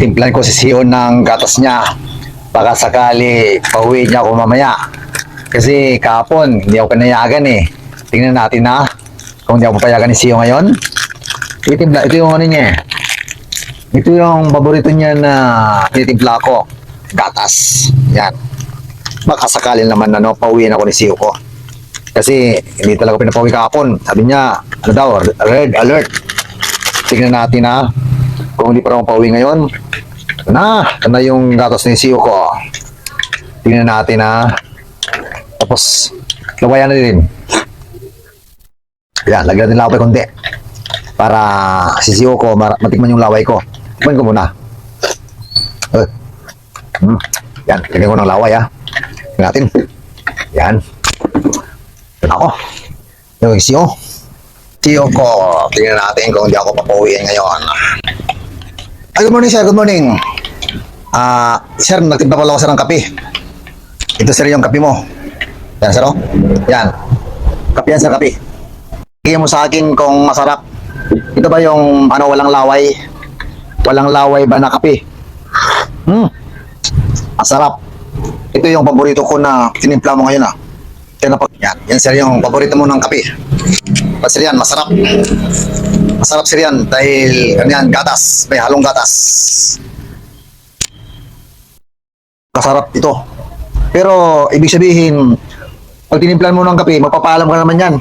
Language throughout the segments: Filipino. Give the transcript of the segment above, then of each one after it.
Timplan ko si Sion ng gatas niya. Baka sakali pauwi niya ako mamaya. Kasi kahapon, hindi ako pinayagan eh. Tingnan natin na kung hindi ako papayagan ni Sion ngayon. Titimpla, ito yung ano niya eh. Ito yung paborito niya na tinitimpla ko. Gatas. Yan. Baka sakali naman na pauwiin ako ni Sion ko. Kasi hindi talaga pinapauwi kahapon. Sabi niya, ano daw, red alert. Tingnan natin na kung hindi pa ako pauwi ngayon. Ito na yung gatas ni Sion ko. Tingnan natin na. Tapos, lawayan na din. Yan, lagyan natin laway konti. Para si Sion ko matikman yung laway ko. Tikman ko muna. Yan, lagyan ko ng laway ha. Tingnan natin. Yan. Ito ako. Yung Sion. Sion ko. Tingnan natin kung hindi ako papauwiin ngayon. Ay, good morning sir, good morning. Sir, nagtimpla pala ako sir ng kape. Ito sir yung kape mo. Yan sir, oh. Yan. Kape yan sir, kape. Bigyan mo sa akin kung masarap. Ito ba yung walang laway? Walang laway ba na kape? Masarap. Ito yung paborito ko na tinimpla mo ngayon Yan sir yung paborito mo ng kape. Sir yan, masarap. Masarap sir yan dahil ganyan, gatas. May halong gatas. Kasarap ito. Pero ibig sabihin, pag tinimplan mo ng kape, magpapaalam ka naman yan.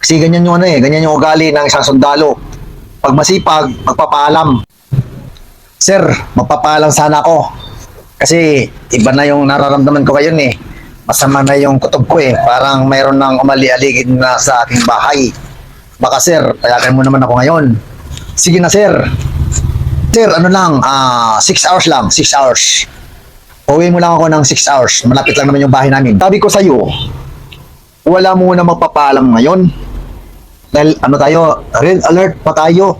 Kasi ganyan yung ganyan yung ugali ng isang sundalo. Pag masipag, magpapaalam. Sir, magpapaalam sana ako. Kasi iba na yung nararamdaman ko ngayon eh. Masama na yung kutob ko eh. Parang mayroon ng umali-aligid na sa aking bahay. Baka sir, payagan mo naman ako ngayon. Sige na sir. Sir, 6 hours lang, 6 hours. Uwi mo lang ako ng 6 hours. Malapit lang naman yung bahay namin. Sabi ko sa'yo, wala muna magpapaalam ngayon. Dahil tayo, red alert pa tayo.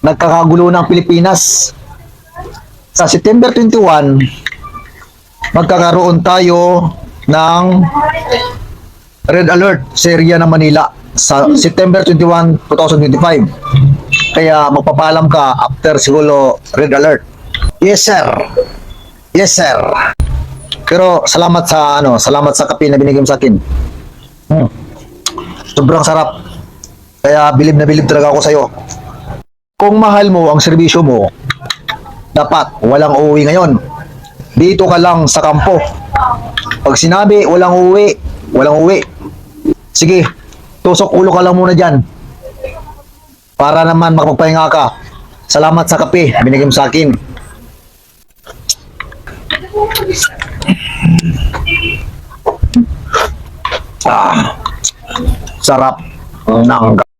Nagkakagulo ng Pilipinas. Sa September 21, magkakaroon tayo ng red alert sa area ng Manila sa September 21, 2025. Kaya magpapaalam ka after siguro red alert. Yes sir. Yes sir. Pero salamat sa kape na binigay mo sa akin. Sobrang sarap. Kaya bilib na bilib talaga ako sa'yo. Kung mahal mo ang serbisyo mo, dapat walang uuwi ngayon. Dito ka lang sa kampo. Pag sinabi walang uuwi, walang uuwi. Sige, tusok ulo ka lang muna dyan. Para naman makapagpahinga ka. Salamat sa kape na binigay mo sa akin. Sarap ng